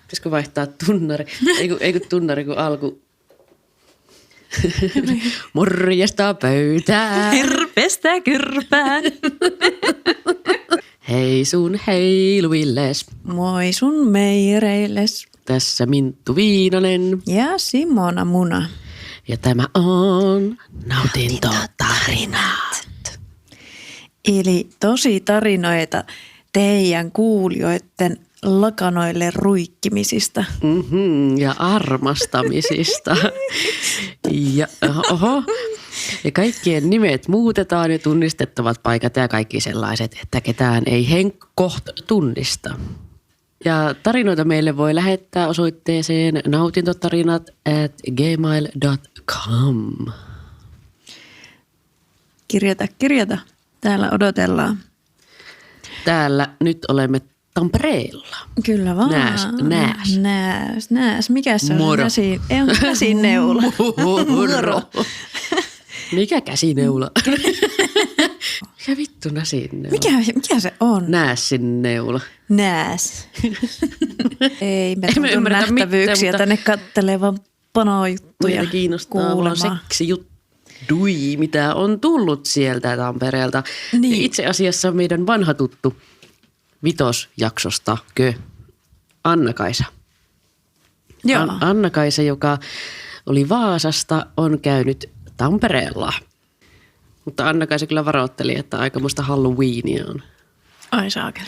Pitäisikö vaihtaa tunnari? Ei kun tunnari, kun alku. Morjesta pöytää. Hirvestä kyrpään. Hei sun heiluilles. Moi sun meireilles. Tässä Minttu Viinanen. Ja Simona Muna. Ja tämä on Nautintotarinat. Eli tosi tarinoita teidän kuulijoiden lakanoille ruikkimisista. Ja armastamisista. Ja kaikkien nimet muutetaan ja tunnistettavat paikat ja kaikki sellaiset, että ketään ei henkkoht tunnista. Ja tarinoita meille voi lähettää osoitteeseen nautintotarinat@gmail.com. Kirjata. Täällä odotellaan. Täällä nyt olemme Tampereella. Kyllä vaan. Nääs. Mikäs se on? Moro. Käsineula. Moro. Mikä käsineula? Mikä vittu näsineula? Mikä se on? Nääsineula. Nääs. Ei me tuntu ymmärretä nähtävyyksiä mitään, tänne kattelevan panojuttuja Meitä kiinnostaa vaan seksijuttui, mitä on tullut sieltä Tampereelta. Niin. Itse asiassa meidän vanha tuttu vitosjaksosta, Anna-Kaisa. Joo. Anna-Kaisa, joka oli Vaasasta, on käynyt Tampereella. Mutta Anna-Kaisa kyllä varoitteli, että aikamoista Halloweenia on. Ai saakeli.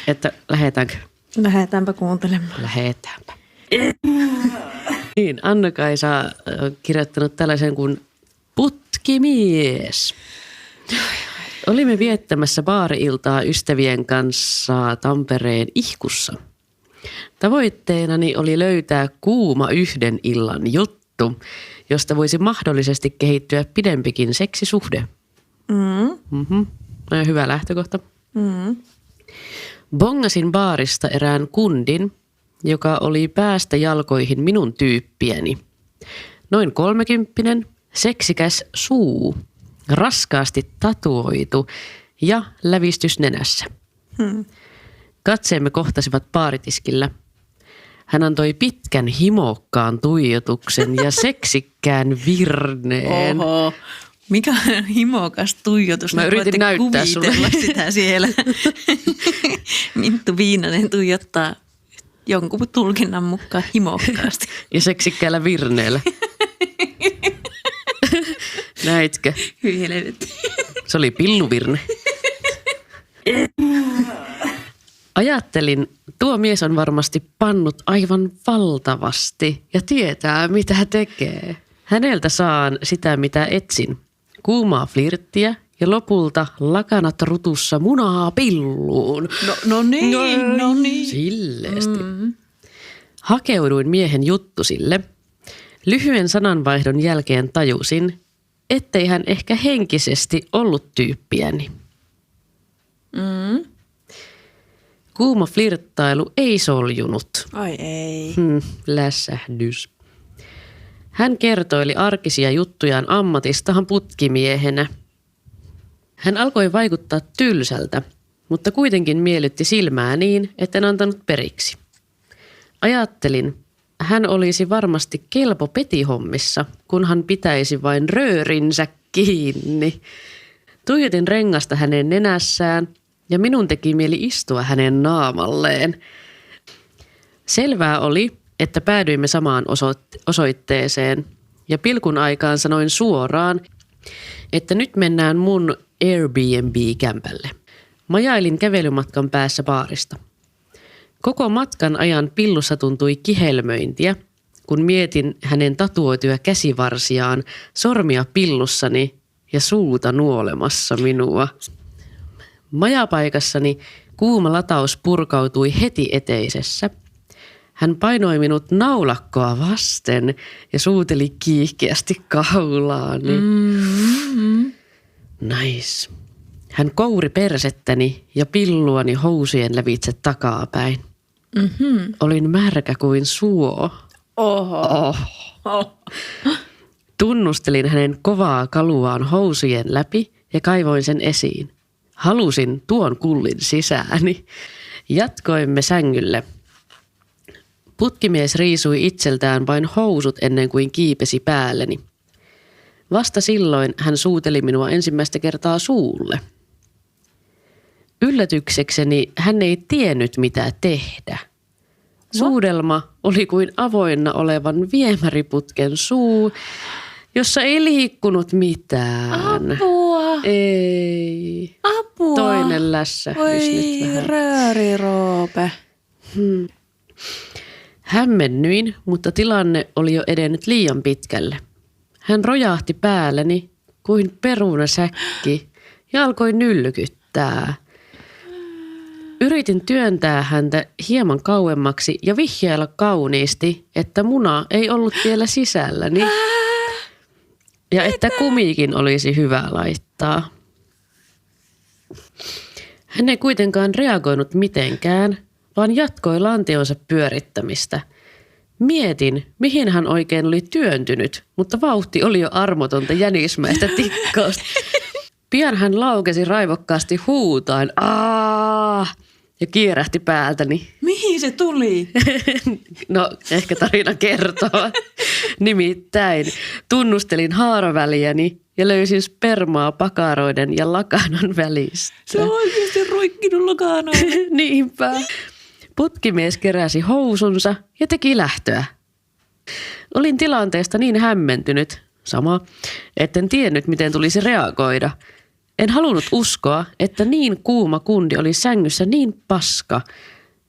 Että lähdetäänkö? Lähdetäänpä kuuntelemaan. Lähdetäänpä. Niin, Anna-Kaisa on kirjoittanut tällaisen kuin Putkimies. Olimme viettämässä baari-iltaa ystävien kanssa Tampereen Ihkussa. Tavoitteenani oli löytää kuuma yhden illan juttu, josta voisi mahdollisesti kehittyä pidempikin seksisuhde. Hyvä lähtökohta. Bongasin baarista erään kundin, joka oli päästä jalkoihin minun tyyppiäni. Noin 30, seksikäs suu, raskaasti tatuoitu ja lävistys nenässä. Katseemme kohtasivat baaritiskillä. Hän antoi pitkän himokkaan tuijotuksen ja seksikkään virneen. Oho, mikä himokas tuijotus. Mä yritin näyttää sulle sitä siellä. Minttu Viinanen tuijottaa jonkun tulkinnan mukaan himokkaasti. Ja seksikkäällä virneellä. Näitkö? Hyi helvetti. Se oli pilluvirne. Ajattelin, tuo mies on varmasti pannut aivan valtavasti ja tietää mitä tekee. Häneltä saan sitä mitä etsin. Kuumaa flirttiä ja lopulta lakanat rutussa munaa pilluun. No niin. Silleesti. Hakeuduin miehen juttusille. Lyhyen sananvaihdon jälkeen tajusin, ettei hän ehkä henkisesti ollut tyyppiäni. Kuuma flirttailu ei soljunut. Ai ei. Lässähdys. Hän kertoili arkisia juttujaan ammatistaan putkimiehenä. Hän alkoi vaikuttaa tylsältä, mutta kuitenkin miellytti silmää niin, etten antanut periksi. Ajattelin, hän olisi varmasti kelpo petihommissa, kunhan pitäisi vain röörinsä kiinni. Tuijotin rengasta hänen nenässään ja minun teki mieli istua hänen naamalleen. Selvää oli, että päädyimme samaan osoitteeseen ja pilkun aikaan sanoin suoraan, että nyt mennään mun Airbnb-kämpälle. Majailin kävelymatkan päässä baarista. Koko matkan ajan pillussa tuntui kihelmöintiä, kun mietin hänen tatuoituja käsivarsiaan, sormia pillussani ja suuta nuolemassa minua. Majapaikassani kuuma lataus purkautui heti eteisessä. Hän painoi minut naulakkoa vasten ja suuteli kiihkeästi kaulaani. Nice. Hän kouri persettäni ja pilluani housujen lävitse takapäin. Olin märkä kuin suo. Oho. Tunnustelin hänen kovaa kaluaan housujen läpi ja kaivoin sen esiin. Halusin tuon kullin sisääni. Jatkoimme sängylle. Putkimies riisui itseltään vain housut ennen kuin kiipesi päälleni. Vasta silloin hän suuteli minua ensimmäistä kertaa suulle. Yllätyksekseni hän ei tiennyt mitä tehdä. Suudelma oli kuin avoinna olevan viemäriputken suu, jossa ei liikkunut mitään. Apua! Ei. Apua! Toinen lässähdys nyt vähän. Rööriroope. Hämmennyin, mutta tilanne oli jo edennyt liian pitkälle. Hän rojahti päälleni kuin perunasäkki ja alkoi nylkyttää. Yritin työntää häntä hieman kauemmaksi ja vihjailla kauniisti, että muna ei ollut vielä sisälläni ja että kumikin olisi hyvä laittaa. Hän ei kuitenkaan reagoinut mitenkään, vaan jatkoi lantionsa pyörittämistä. Mietin, mihin hän oikein oli työntynyt, mutta vauhti oli jo armotonta jänismäistä tikkausta. Pian hän laukesi raivokkaasti huutaen "Aa!" ja kierähti päältäni. Mihin se tuli? No, ehkä tarina kertoo. Nimittäin tunnustelin haaraväliäni ja löysin spermaa pakaroiden ja lakanan välistä. Se on oikeasti roikkinut lakanoon. Niinpä. Putkimies keräsi housunsa ja teki lähtöä. Olin tilanteesta niin hämmentynyt, etten tiennyt miten tulisi reagoida. En halunnut uskoa, että niin kuuma kundi oli sängyssä niin paska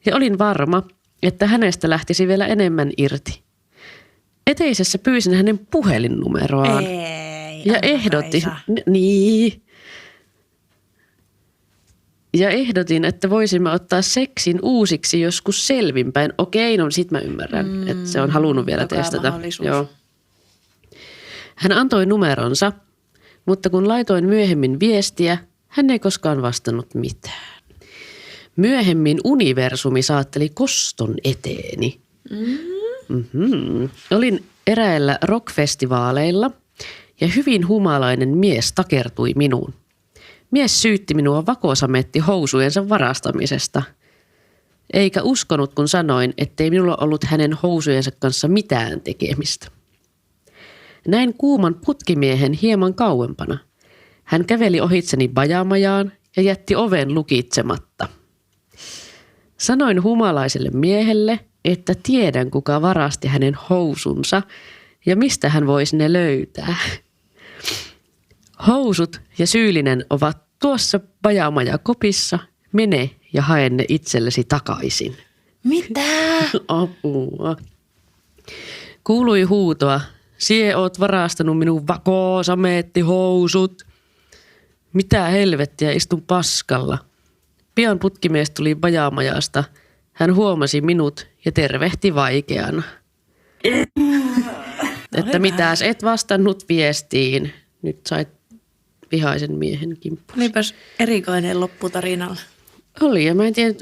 ja olin varma, että hänestä lähtisi vielä enemmän irti. Eteisessä pyysin hänen puhelinnumeroaan ja ehdotin, ja ehdotin, että voisimme ottaa seksin uusiksi joskus selvinpäin. Okei, no sit mä ymmärrän, että se on halunnut vielä testata. Joo. Hän antoi numeronsa, mutta kun laitoin myöhemmin viestiä, hän ei koskaan vastannut mitään. Myöhemmin universumi saatteli koston eteeni. Olin eräillä rockfestivaaleilla ja hyvin humalainen mies takertui minuun. Mies syytti minua vakosametti housujensa varastamisesta. Eikä uskonut, kun sanoin, ettei minulla ollut hänen housujensa kanssa mitään tekemistä. Näin kuuman putkimiehen hieman kauempana. Hän käveli ohitseni bajamajaan ja jätti oven lukitsematta. Sanoin humalaiselle miehelle, että tiedän kuka varasti hänen housunsa ja mistä hän voisi ne löytää. Housut ja syyllinen ovat tuossa bajamajakopissa. Mene ja hae ne itsellesi takaisin. Mitä? Apua. Kuului huutoa. Sie oot varastanut minun vakosamettihousut. Mitä helvettiä, istun paskalla. Pian putkimies tuli bajamajasta. Hän huomasi minut ja tervehti vaikeana. Että mitäs et vastannut viestiin. Nyt sait vihaisen miehen kimppuun. Olipas erikoinen lopputarina. Oli ja mä en tiedä,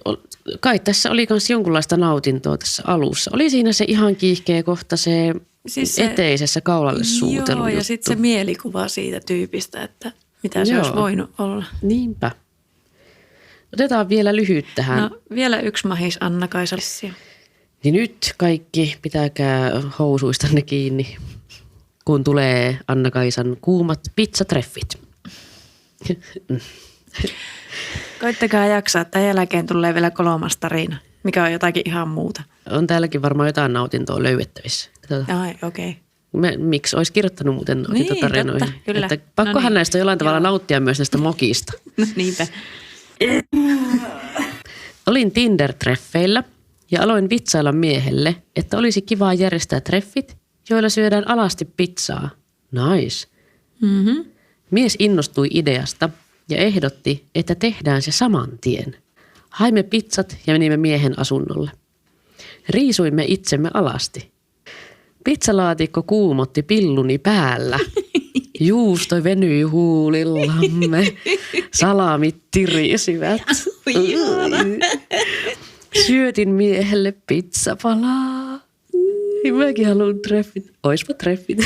kai tässä oli myös jonkunlaista nautintoa tässä alussa. Oli siinä se ihan kiihkeä kohta se, siis eteisessä kaulalle suutelu. Joo, ja sitten se mielikuva siitä tyypistä, että mitä se olisi voinut olla. Niinpä. Otetaan vielä lyhyt tähän. No vielä yksi mahis Anna-Kaisa. Niin nyt kaikki pitäkää housuistanne kiinni, kun tulee Anna-Kaisan kuumat pizzatreffit. Koittakaa jaksaa. Tämän jälkeen tulee vielä 3. tarina, mikä on jotakin ihan muuta. On täälläkin varmaan jotain nautintoa löydettävissä. Ai, okei. Miksi olisi kirjoittanut muuten nautintotarinoihin? Niin, totta, kyllä. Että pakkohan näistä jollain tavalla nauttia myös näistä mokista. No niinpä. Olin Tinder-treffeillä ja aloin vitsailla miehelle, että olisi kivaa järjestää treffit, joilla syödään alasti pizzaa. Nice. Mm-hmm. Mies innostui ideasta ja ehdotti, että tehdään se saman tien. Haimme pizzat ja menimme miehen asunnolle. Riisuimme itsemme alasti. Pizzalaatikko kuumotti pilluni päällä. Juusto venyi huulillamme. Salamit tirisivät. Syötin miehelle pizzapalaa. Mäkin haluan treffit. Oispa treffit.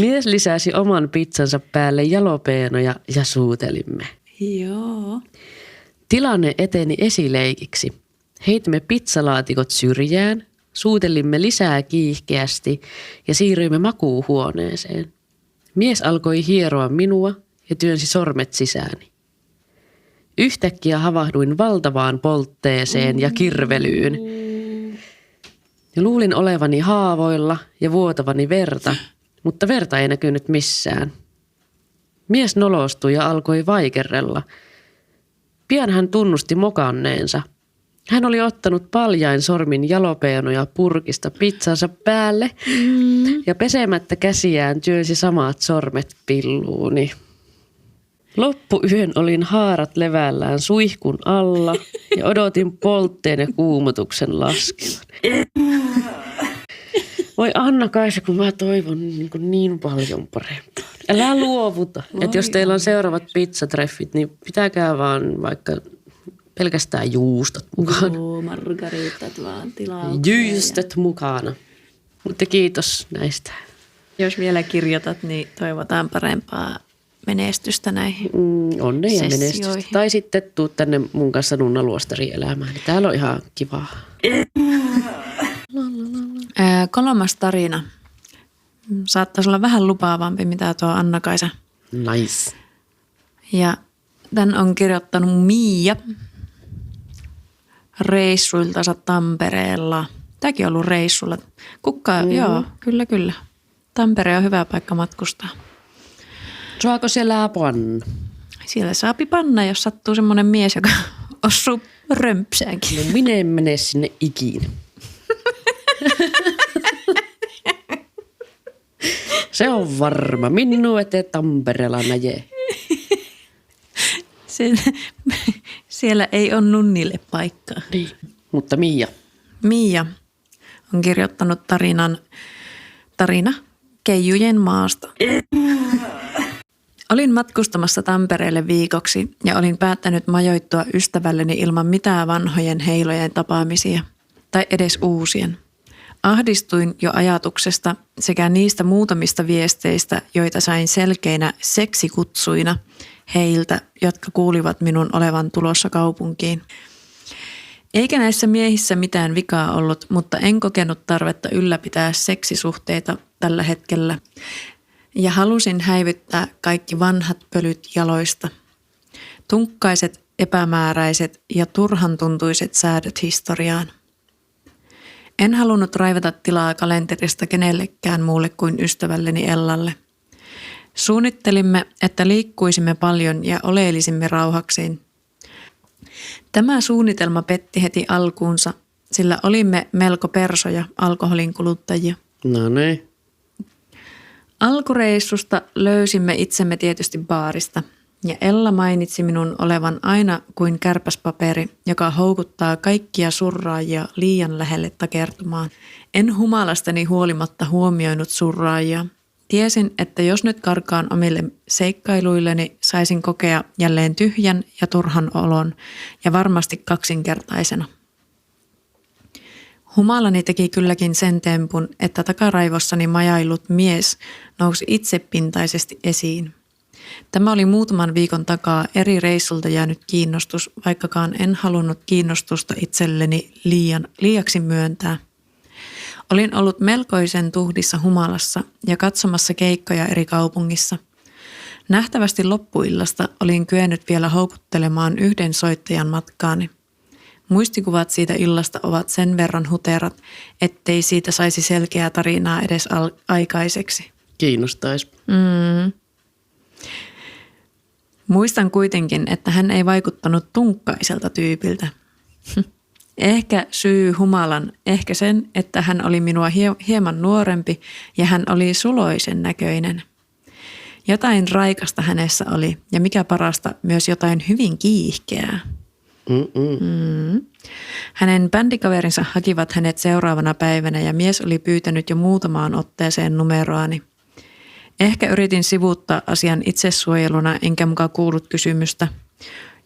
Mies lisäsi oman pizzansa päälle jalopeenoja ja suutelimme. Joo. Tilanne eteni esileikiksi. Heitimme pizzalaatikot syrjään, suutelimme lisää kiihkeästi ja siirryimme makuuhuoneeseen. Mies alkoi hieroa minua ja työnsi sormet sisääni. Yhtäkkiä havahduin valtavaan poltteeseen ja kirvelyyn. Ja luulin olevani haavoilla ja vuotavani verta, mutta verta ei näkynyt missään. Mies nolostui ja alkoi vaikerrella. Pian hän tunnusti mokanneensa. Hän oli ottanut paljain sormin jalopeenoja purkista pizzansa päälle ja pesemättä käsiään työnsi samat sormet pilluuni. Loppuyön olin haarat levällään suihkun alla ja odotin poltteen ja kuumotuksen laskevan. Voi Anna-Kaisa, kun mä toivon niin paljon parempaa. Älä luovuta. Että jos teillä on seuraavat pizzatreffit, niin pitäkää vaan vaikka pelkästään juustot mukana. Joo, margaritat vaan tilaa. Juustot mukana. Mutta kiitos näistä. Jos vielä kirjoitat, niin toivotaan parempaa menestystä näihin Onnea ja menestystä. sessioihin. Tai sitten tuu tänne mun kanssa Nunna Luostari elämään. Täällä on ihan kivaa. Kolmas tarina. Saattaisi olla vähän lupaavampi, mitä tuo Anna-Kaisa. Nice. Ja tämän on kirjoittanut Miia reissuiltansa Tampereella. Tämäkin on ollut reissulla. Joo, kyllä. Tampere on hyvä paikka matkustaa. Saako siellä panna? Siellä saapi panna, jos sattuu semmoinen mies, joka osuu römpsäänkin. No minä en mene sinne ikinä. Se on varma. Minua ette Tampereella näje. Siellä ei ole nunnille paikkaa. Niin. Mutta Miia on kirjoittanut tarina Keijujen maasta. Olin matkustamassa Tampereelle viikoksi ja olin päättänyt majoittua ystävälleni ilman mitään vanhojen heilojen tapaamisia tai edes uusien. Ahdistuin jo ajatuksesta sekä niistä muutamista viesteistä, joita sain selkeinä seksikutsuina heiltä, jotka kuulivat minun olevan tulossa kaupunkiin. Eikä näissä miehissä mitään vikaa ollut, mutta en kokenut tarvetta ylläpitää seksisuhteita tällä hetkellä. Ja halusin häivyttää kaikki vanhat pölyt jaloista. Tunkkaiset, epämääräiset ja turhantuntuiset säädöt historiaan. En halunnut raivata tilaa kalenterista kenellekään muulle kuin ystävälleni Ellalle. Suunnittelimme, että liikkuisimme paljon ja oleilisimme rauhaksiin. Tämä suunnitelma petti heti alkuunsa, sillä olimme melko persoja alkoholin kuluttajia. No niin. Alkureissusta löysimme itsemme tietysti baarista, ja Ella mainitsi minun olevan aina kuin kärpäspaperi, joka houkuttaa kaikkia surraajia liian lähelle takertumaan. En humalastani huolimatta huomioinut surraajia. Tiesin, että jos nyt karkaan omille seikkailuilleni, saisin kokea jälleen tyhjän ja turhan olon, ja varmasti kaksinkertaisena. Humalani teki kylläkin sen tempun, että takaraivossani majaillut mies nousi itsepintaisesti esiin. Tämä oli muutaman viikon takaa eri reissulta jäänyt kiinnostus, vaikkakaan en halunnut kiinnostusta itselleni liiaksi myöntää. Olin ollut melkoisen tuhdissa humalassa ja katsomassa keikkoja eri kaupungissa. Nähtävästi loppuillasta olin kyennyt vielä houkuttelemaan yhden soittajan matkaani. Muistikuvat siitä illasta ovat sen verran huterat, ettei siitä saisi selkeää tarinaa edes aikaiseksi. Kiinnostaisi. Muistan kuitenkin, että hän ei vaikuttanut tunkkaiselta tyypiltä. Ehkä syy humalan, ehkä sen, että hän oli minua hieman nuorempi ja hän oli suloisen näköinen. Jotain raikasta hänessä oli ja mikä parasta, myös jotain hyvin kiihkeää. Hänen bändikaverinsa hakivat hänet seuraavana päivänä ja mies oli pyytänyt jo muutamaan otteeseen numeroani. Ehkä yritin sivuuttaa asian itsesuojeluna enkä muka kuullut kysymystä.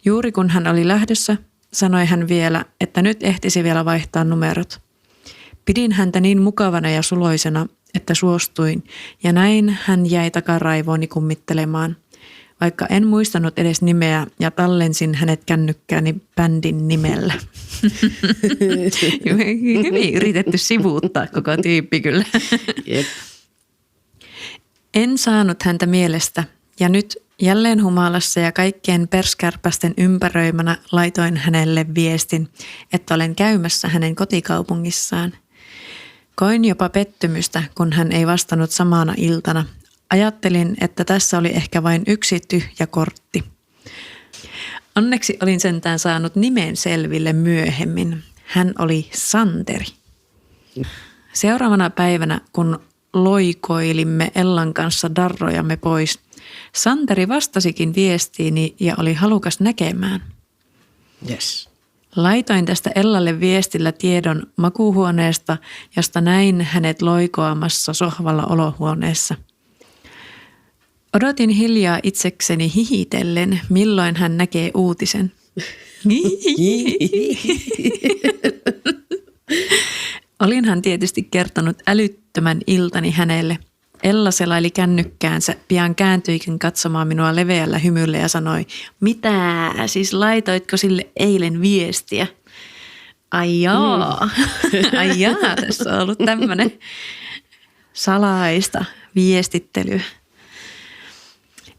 Juuri kun hän oli lähdössä, sanoi hän vielä, että nyt ehtisi vielä vaihtaa numerot. Pidin häntä niin mukavana ja suloisena, että suostuin, ja näin hän jäi takaraivooni kummittelemaan. Vaikka en muistanut edes nimeä ja tallensin hänet kännykkääni bändin nimellä. Hyvin yritetty sivuuttaa koko tyyppi kyllä. Jep. En saanut häntä mielestä ja nyt jälleen humalassa ja kaikkien perskärpästen ympäröimänä laitoin hänelle viestin, että olen käymässä hänen kotikaupungissaan. Koin jopa pettymystä, kun hän ei vastannut samana iltana. Ajattelin, että tässä oli ehkä vain yksi tyhjä kortti. Onneksi olin sentään saanut nimen selville myöhemmin. Hän oli Santeri. Seuraavana päivänä, kun loikoilimme Ellan kanssa darrojamme pois, Santeri vastasikin viestiini ja oli halukas näkemään. Yes. Laitoin tästä Ellalle viestillä tiedon makuuhuoneesta, josta näin hänet loikoamassa sohvalla olohuoneessa. Odotin hiljaa itsekseni hihitellen, milloin hän näkee uutisen. Olinhan tietysti kertonut älyttömän iltani hänelle. Ella selaili kännykkäänsä, pian kääntyikin katsomaan minua leveällä hymyllä ja sanoi, mitä, siis laitoitko sille eilen viestiä? Ai jaa, tässä on ollut tämmöinen salaista viestittelyä.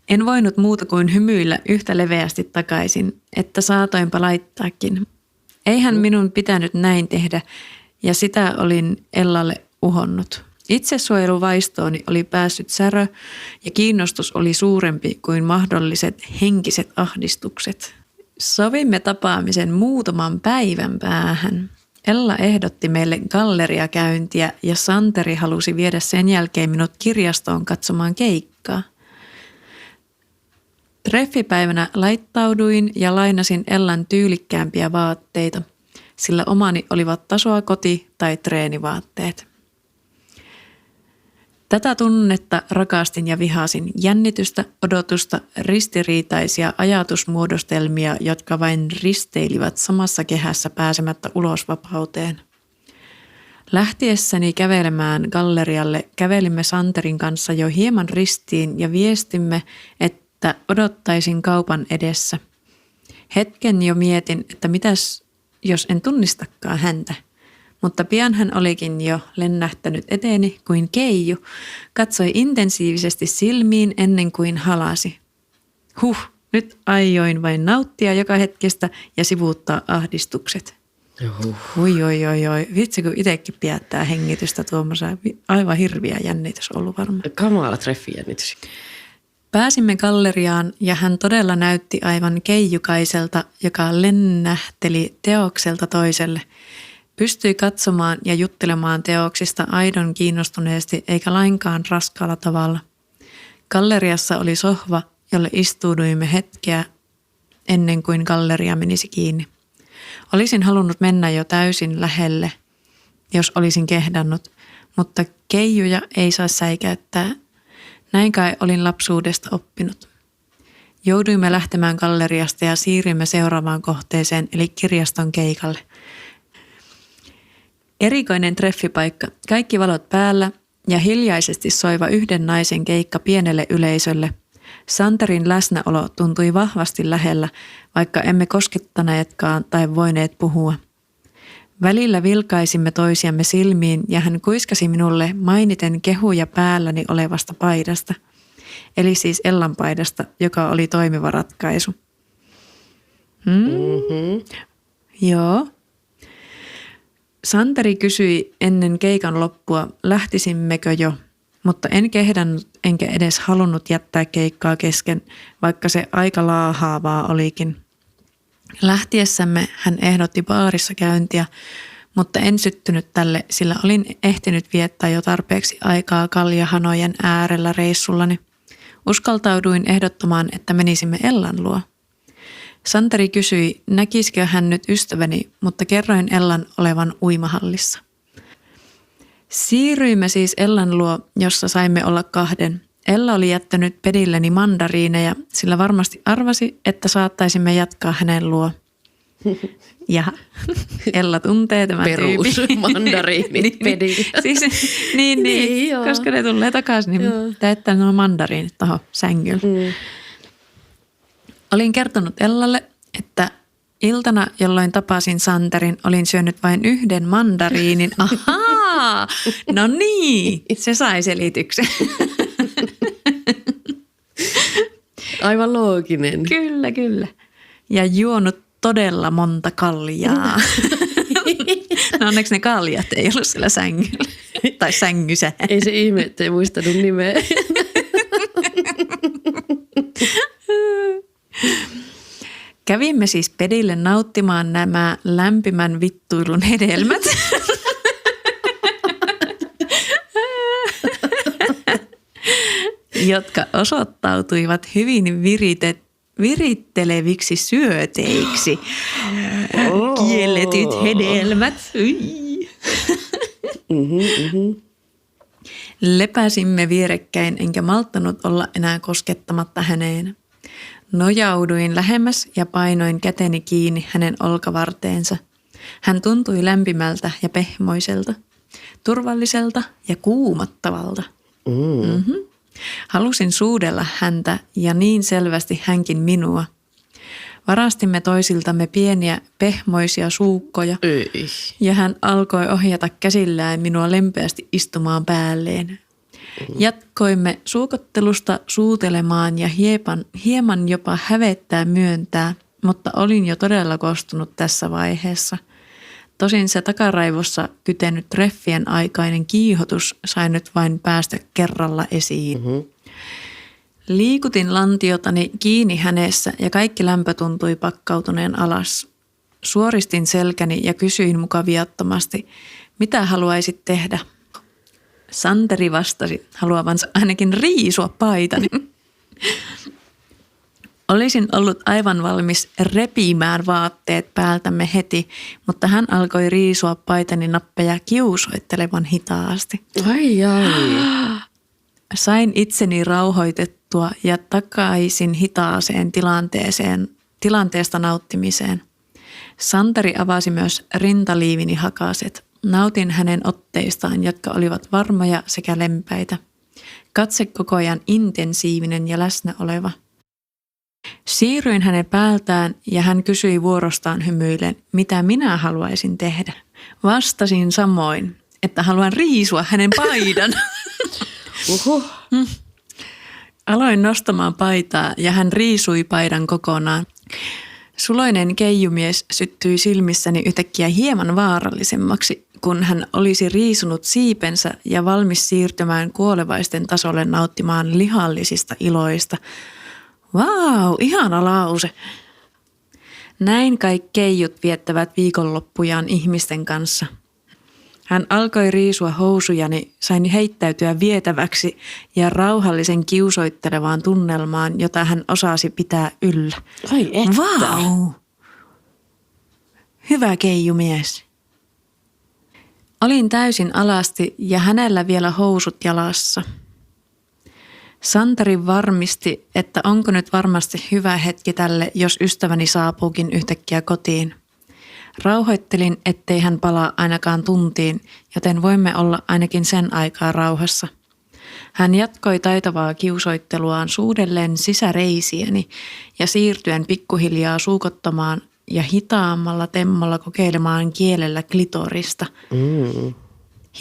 En voinut muuta kuin hymyillä yhtä leveästi takaisin, että saatoinpa laittaakin. Eihän minun pitänyt näin tehdä ja sitä olin Ellalle uhonnut. Itsesuojeluvaistooni oli päässyt särö ja kiinnostus oli suurempi kuin mahdolliset henkiset ahdistukset. Sovimme tapaamisen muutaman päivän päähän. Ella ehdotti meille galleriakäyntiä ja Santeri halusi viedä sen jälkeen minut kirjastoon katsomaan keikkaa. Treffipäivänä laittauduin ja lainasin Ellan tyylikkäämpiä vaatteita, sillä omani olivat tasoa koti- tai treenivaatteet. Tätä tunnetta rakastin ja vihasin, jännitystä, odotusta, ristiriitaisia ajatusmuodostelmia, jotka vain risteilivät samassa kehässä pääsemättä ulos vapauteen. Lähtiessäni kävelemään gallerialle kävelimme Santerin kanssa jo hieman ristiin ja viestimme, että odottaisin kaupan edessä. Hetken jo mietin, että mitäs jos en tunnistakaan häntä. Mutta pian hän olikin jo lennähtänyt eteeni kuin keiju, katsoi intensiivisesti silmiin ennen kuin halasi. Nyt aioin vain nauttia joka hetkestä ja sivuuttaa ahdistukset. Oi, vitsi kun itsekin pidättää hengitystä tuommoisa, aivan hirviä jännitys ollut varmaan. Kamala treffijännitys. Pääsimme galleriaan ja hän todella näytti aivan keijukaiselta, joka lennähteli teokselta toiselle. Pystyi katsomaan ja juttelemaan teoksista aidon kiinnostuneesti eikä lainkaan raskaalla tavalla. Galleriassa oli sohva, jolle istuuduimme hetkeä ennen kuin galleria menisi kiinni. Olisin halunnut mennä jo täysin lähelle, jos olisin kehdannut, mutta keijuja ei saa säikäyttää. Näin kai olin lapsuudesta oppinut. Jouduimme lähtemään galleriasta ja siirryimme seuraavaan kohteeseen eli kirjaston keikalle. Erikoinen treffipaikka, kaikki valot päällä ja hiljaisesti soiva yhden naisen keikka pienelle yleisölle. Santerin läsnäolo tuntui vahvasti lähellä, vaikka emme koskettaneetkaan tai voineet puhua. Välillä vilkaisimme toisiamme silmiin ja hän kuiskasi minulle mainiten kehuja päälläni olevasta paidasta. Eli siis Ellan paidasta, joka oli toimiva ratkaisu. Joo. Santeri kysyi ennen keikan loppua, lähtisimmekö jo, mutta en kehdannut enkä edes halunnut jättää keikkaa kesken, vaikka se aika laahaavaa olikin. Lähtiessämme hän ehdotti baarissa käyntiä, mutta en syttynyt tälle, sillä olin ehtinyt viettää jo tarpeeksi aikaa kaljahanojen äärellä reissullani. Uskaltauduin ehdottamaan, että menisimme Ellan luo. Santeri kysyi, näkisikö hän nyt ystäväni, mutta kerroin Ellan olevan uimahallissa. Siirryimme siis Ellan luo, jossa saimme olla kahden. Ella oli jättänyt pedilleni mandariineja, sillä varmasti arvasi, että saattaisimme jatkaa hänen luo. Ja Ella tuntee tämän Perus, tyypin. mandariinit, pedi. Siis, niin, joo. koska ne tulee takaisin, niin täyttää nuo mandariinit tuohon sängyllä. Olin kertonut Ellalle, että iltana, jolloin tapasin Santerin, olin syönyt vain yhden mandariinin. Ahaa, no niin, se sai selityksen. Aivan looginen. Kyllä. Ja juonut todella monta kaljaa. No onneksi ne kaljat ei ollut siellä sängyllä. Tai sängyssä. Ei se ihme, että ei muistanut nimeä. Kävimme siis pedille nauttimaan nämä lämpimän vittuilun hedelmät. Jotka osoittautuivat hyvin viritteleviksi syöteiksi. Kielletyt hedelmät. Lepäsimme vierekkäin, enkä malttanut olla enää koskettamatta häneen. Nojauduin lähemmäs ja painoin käteni kiinni hänen olkavarteensa. Hän tuntui lämpimältä ja pehmoiselta, turvalliselta ja kuumottavalta. Halusin suudella häntä ja niin selvästi hänkin minua. Varastimme toisiltamme pieniä pehmoisia suukkoja Ei. ja hän alkoi ohjata käsillään minua lempeästi istumaan päälleen. Jatkoimme suukottelusta suutelemaan ja hieman jopa hävettää myöntää, mutta olin jo todella kostunut tässä vaiheessa. Tosin se takaraivossa kytenyt treffien aikainen kiihotus sai nyt vain päästä kerralla esiin. Liikutin lantiotani kiinni hänessä ja kaikki lämpö tuntui pakkautuneen alas. Suoristin selkäni ja kysyin mukaviattomasti, mitä haluaisit tehdä? Santeri vastasi haluavansa ainakin riisua paitani. Olisin ollut aivan valmis repimään vaatteet päältämme heti, mutta hän alkoi riisua paitani nappeja kiusoittelevan hitaasti. Ai. Sain itseni rauhoitettua ja takaisin hitaaseen tilanteesta nauttimiseen. Santeri avasi myös rintaliivini hakaset. Nautin hänen otteistaan, jotka olivat varmoja sekä lempäitä. Katse koko ajan intensiivinen ja läsnä oleva. Siirryin hänen päältään ja hän kysyi vuorostaan hymyillen, mitä minä haluaisin tehdä. Vastasin samoin, että haluan riisua hänen paidan. Aloin nostamaan paitaa ja hän riisui paidan kokonaan. Suloinen keijumies syttyi silmissäni yhtäkkiä hieman vaarallisemmaksi, kun hän olisi riisunut siipensä ja valmis siirtymään kuolevaisten tasolle nauttimaan lihallisista iloista. Vau, ihana lause. Näin kai keijut viettävät viikonloppujaan ihmisten kanssa. Hän alkoi riisua housujani, sain heittäytyä vietäväksi ja rauhallisen kiusoittelevaan tunnelmaan, jota hän osasi pitää yllä. Ai että. Vau! Hyvä keijumies. Olin täysin alasti ja hänellä vielä housut jalassa. Santeri varmisti, että onko nyt varmasti hyvä hetki tälle, jos ystäväni saapuukin yhtäkkiä kotiin. Rauhoittelin, ettei hän palaa ainakaan tuntiin, joten voimme olla ainakin sen aikaa rauhassa. Hän jatkoi taitavaa kiusoitteluaan suudellen sisäreisiäni ja siirtyen pikkuhiljaa suukottamaan ja hitaammalla temmolla kokeilemaan kielellä klitorista.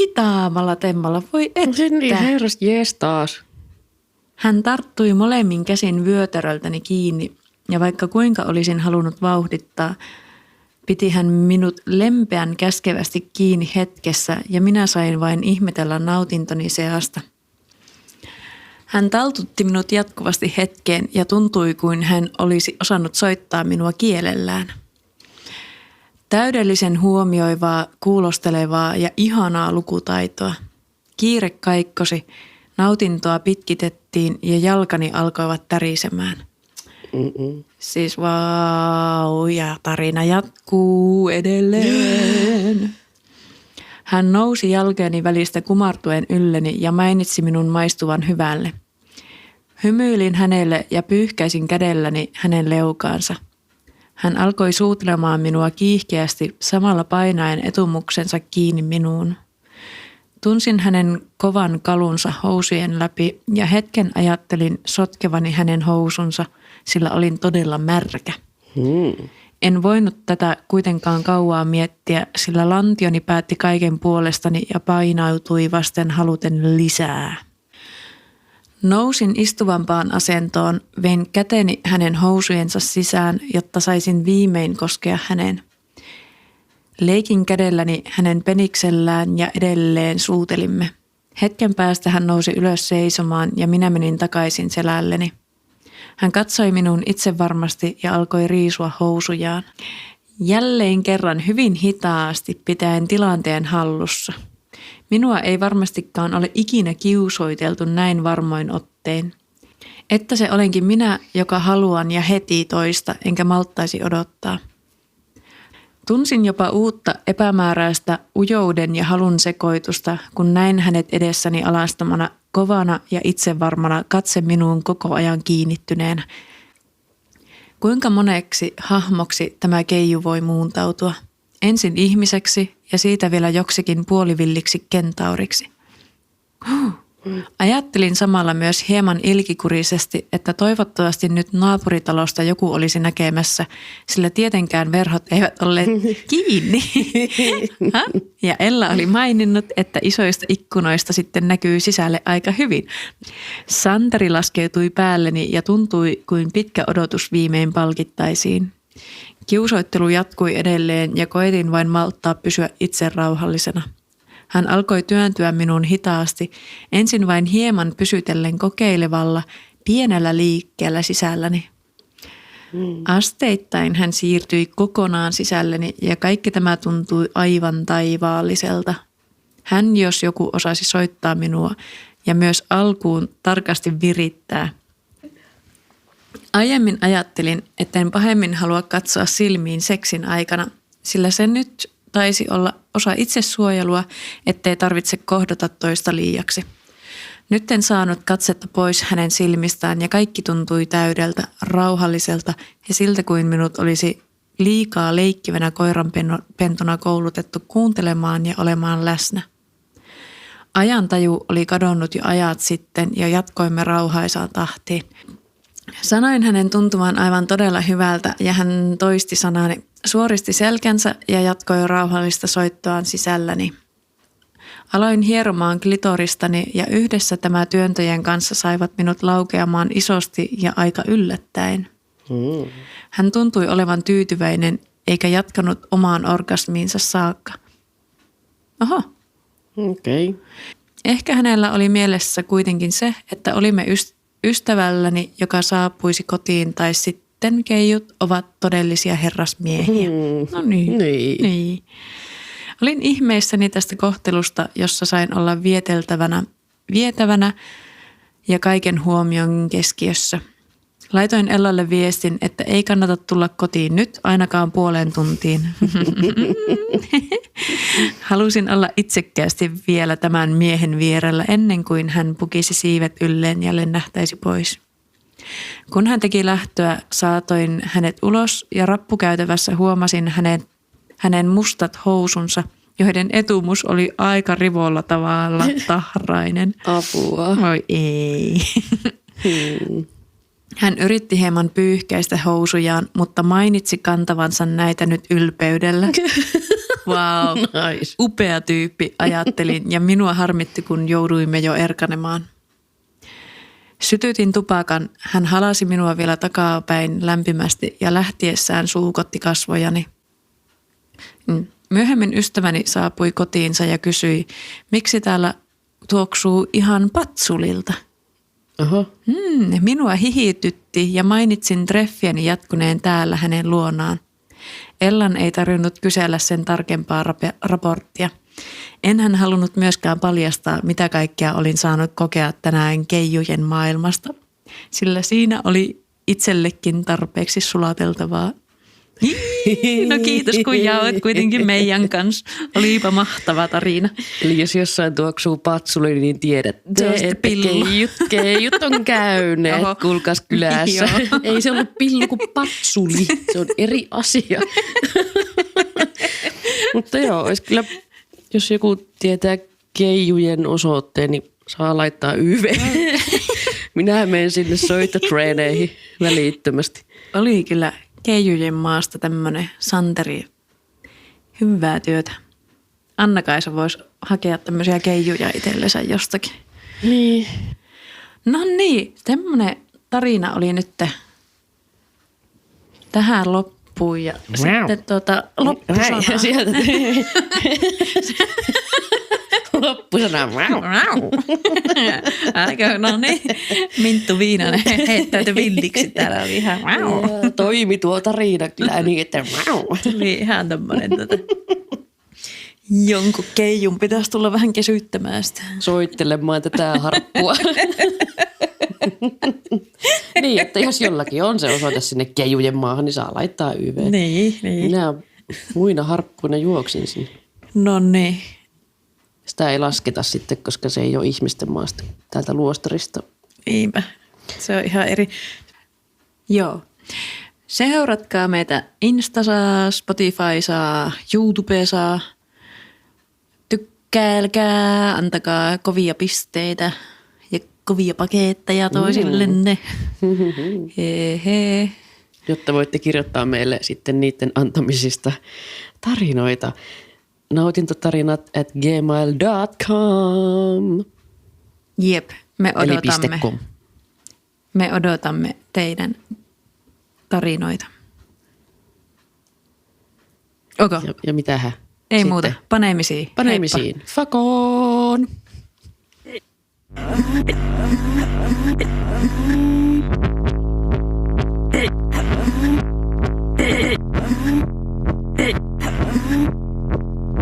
Hitaammalla temmolla, voi että. Niin herras jees taas. Hän tarttui molemmin käsin vyötäröltäni kiinni ja vaikka kuinka olisin halunnut vauhdittaa, piti hän minut lempeän käskevästi kiinni hetkessä ja minä sain vain ihmetellä nautintoni seasta. Hän taltutti minut jatkuvasti hetkeen ja tuntui kuin hän olisi osannut soittaa minua kielellään. Täydellisen huomioivaa, kuulostelevaa ja ihanaa lukutaitoa. Kiire kaikkosi, nautintoa pitkitettiin ja jalkani alkoivat tärisemään. Siis vau, ja tarina jatkuu edelleen. Hän nousi jalkojeni välistä kumartuen ylleni ja mainitsi minun maistuvan hyvälle. Hymyilin hänelle ja pyyhkäisin kädelläni hänen leukaansa. Hän alkoi suutelemaan minua kiihkeästi samalla painaen etumuksensa kiinni minuun. Tunsin hänen kovan kalunsa housujen läpi ja hetken ajattelin sotkevani hänen housunsa, sillä olin todella märkä. En voinut tätä kuitenkaan kauaa miettiä, sillä lantioni päätti kaiken puolestani ja painautui vasten haluten lisää. Nousin istuvampaan asentoon, vein käteni hänen housujensa sisään, jotta saisin viimein koskea häneen. Leikin kädelläni hänen peniksellään ja edelleen suutelimme. Hetken päästä hän nousi ylös seisomaan ja minä menin takaisin selälleni. Hän katsoi minuun itsevarmasti ja alkoi riisua housujaan. Jälleen kerran hyvin hitaasti pitäen tilanteen hallussa. Minua ei varmastikaan ole ikinä kiusoiteltu näin varmoin ottein. Että se olenkin minä, joka haluan ja heti toista, enkä malttaisi odottaa. Tunsin jopa uutta epämääräistä ujouden ja halun sekoitusta, kun näin hänet edessäni alastamana, kovana ja itsevarmana, katse minuun koko ajan kiinnittyneenä. Kuinka moneksi hahmoksi tämä keiju voi muuntautua? Ensin ihmiseksi ja siitä vielä joksikin puolivilliksi kentauriksi. Ajattelin samalla myös hieman ilkikurisesti, että toivottavasti nyt naapuritalosta joku olisi näkemässä, sillä tietenkään verhot eivät olleet kiinni. Ja Ella oli maininnut, että isoista ikkunoista sitten näkyy sisälle aika hyvin. Santeri laskeutui päälleni ja tuntui kuin pitkä odotus viimein palkittaisiin. Kiusoittelu jatkui edelleen ja koetin vain malttaa pysyä itse rauhallisena. Hän alkoi työntyä minuun hitaasti, ensin vain hieman pysytellen kokeilevalla, pienellä liikkeellä sisälläni. Asteittain hän siirtyi kokonaan sisälleni ja kaikki tämä tuntui aivan taivaalliselta. Hän jos joku osasi soittaa minua ja myös alkuun tarkasti virittää. Aiemmin ajattelin, etten pahemmin halua katsoa silmiin seksin aikana, sillä se nyt taisi olla osa itsesuojelua, ettei tarvitse kohdata toista liiaksi. Nyt en saanut katsetta pois hänen silmistään ja kaikki tuntui täydeltä, rauhalliselta ja siltä kuin minut olisi liikaa leikkivänä koiranpentona koulutettu kuuntelemaan ja olemaan läsnä. Ajantaju oli kadonnut jo ajat sitten ja jatkoimme rauhaisaan tahtiin. Sanoin hänen tuntumaan aivan todella hyvältä ja hän toisti sanani, suoristi selkänsä ja jatkoi rauhallista soittoaan sisälläni. Aloin hieromaan klitoristani ja yhdessä tämä työntöjen kanssa saivat minut laukeamaan isosti ja aika yllättäen. Hän tuntui olevan tyytyväinen eikä jatkanut omaan orgasmiinsa saakka. Oho. Okei. Ehkä hänellä oli mielessä kuitenkin se, että olimme ystävälläni, joka saapuisi kotiin tai sitten keijut ovat todellisia herrasmiehiä. No niin. Olin ihmeissäni tästä kohtelusta, jossa sain olla vietävänä ja kaiken huomion keskiössä. Laitoin Ellalle viestin, että ei kannata tulla kotiin nyt ainakaan puoleen tuntiin. Halusin olla itsekkäästi vielä tämän miehen vierellä ennen kuin hän pukisi siivet ylleen ja lennähtäisi pois. Kun hän teki lähtöä, saatoin hänet ulos ja rappukäytävässä huomasin hänen mustat housunsa, joiden etumus oli aika rivolla tavalla tahrainen. Apua. Oi ei. Hän yritti hieman pyyhkäistä housujaan, mutta mainitsi kantavansa näitä nyt ylpeydellä. Vau, Nice. upea tyyppi, ajattelin ja minua harmitti, kun jouduimme jo erkanemaan. Sytytin tupakan, hän halasi minua vielä takapäin lämpimästi ja lähtiessään suukotti kasvojani. Myöhemmin ystäväni saapui kotiinsa ja kysyi, miksi täällä tuoksuu ihan patsulilta. Oho. Minua hihitytti ja mainitsin treffieni jatkuneen täällä hänen luonaan. Ellan ei tarvinnut kysellä sen tarkempaa raporttia. Enhän halunnut myöskään paljastaa, mitä kaikkea olin saanut kokea tänään keijujen maailmasta, sillä siinä oli itsellekin tarpeeksi sulateltavaa. No kiitos, kun jaoit kuitenkin meidän kanssa. Olipa mahtava tarina. Eli jos jossain tuoksuu patsuli, niin tiedätte, Se on sitten että pillu. keijut on käyneet Oho. kuulkaas kylässä. Joo. Ei se ollut pillu kuin patsuli, se on eri asia. Mutta joo, olisi kyllä, jos joku tietää keijujen osoitteen, niin saa laittaa YV. Minä menen sinne soittotreeneihin välittömästi. Oli kyllä keijujen maasta tämmöinen Santeri. Hyvää työtä. Anna-Kaisa voisi hakea tämmöisiä keijuja itsellensä jostakin. Niin. No niin, semmoinen tarina oli nyt tähän loppuun. Ja sitten loppusana. Sieltä. Loppusana. Älkää, no niin. Minttu Viinanen heittäytyi villiksi. Täällä oli ihan Toimi tuo tarina kyllä niin, että tuli ihan tämmöinen jonkun keijun pitäisi tulla vähän kesyttämään sitä. soittelemaan tätä harppua. Niin, että jos jollakin on se osoite sinne keijujen maahan, niin saa laittaa YV. Niin. Minä muina harppuina juoksin sinne. No niin. Sitä ei lasketa sitten, koska se ei ole ihmisten maasta täältä luostarista. Niinpä. Se on ihan eri. Joo. Seuratkaa meitä Instassa, Spotifyssa, YouTubessa. Tykkäilkää, antakaa kovia pisteitä ja kovia paketteja toisillenne. Hehe. Jotta voitte kirjoittaa meille sitten niiden antamisista tarinoita. nautintotarinat@gmail.com. Jep, Eli .com. me odotamme teidän tarinoita. Onko? Ja mitähän? Ei sitten? muuta. Panemisiin. Panemisiin. Fakoon! Hey.